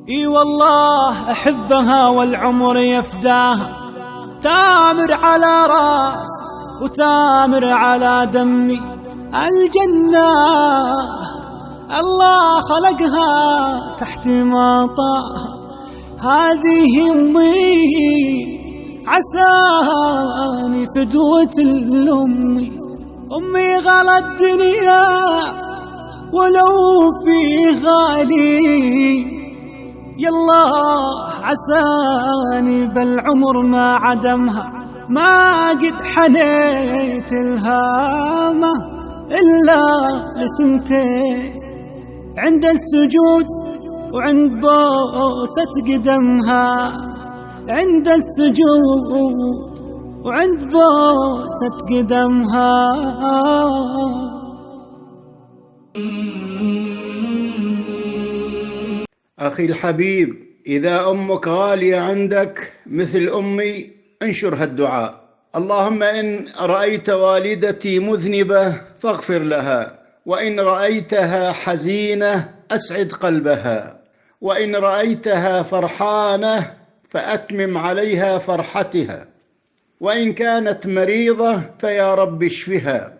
اي والله احبها والعمر يفداها، تامر على راس وتامر على دمي. الجنة الله خلقها تحت مطاها، هذه أمي عساني فدوة الأمي. أمي غلا الدنيا ولو في غالي، يالله عساني بالعمر ما عدمها، ما قد حنيت الهامة إلا لثنتين، عند السجود وعند بوسة قدمها، عند السجود وعند بوسة قدمها. أخي الحبيب، إذا أمك غالية عندك مثل أمي انشر هالدعاء: اللهم إن رأيت والدتي مذنبة فاغفر لها، وإن رأيتها حزينة أسعد قلبها، وإن رأيتها فرحانة فأتمم عليها فرحتها، وإن كانت مريضة فيا رب اشفها،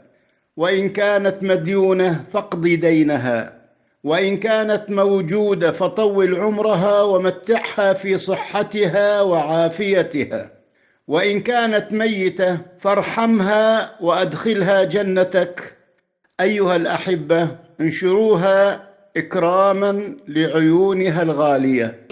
وإن كانت مديونة فاقض دينها، وإن كانت موجودة فطول عمرها ومتعها في صحتها وعافيتها، وإن كانت ميتة فارحمها وأدخلها جنتك. أيها الأحبة، انشروها إكراما لعيونها الغالية.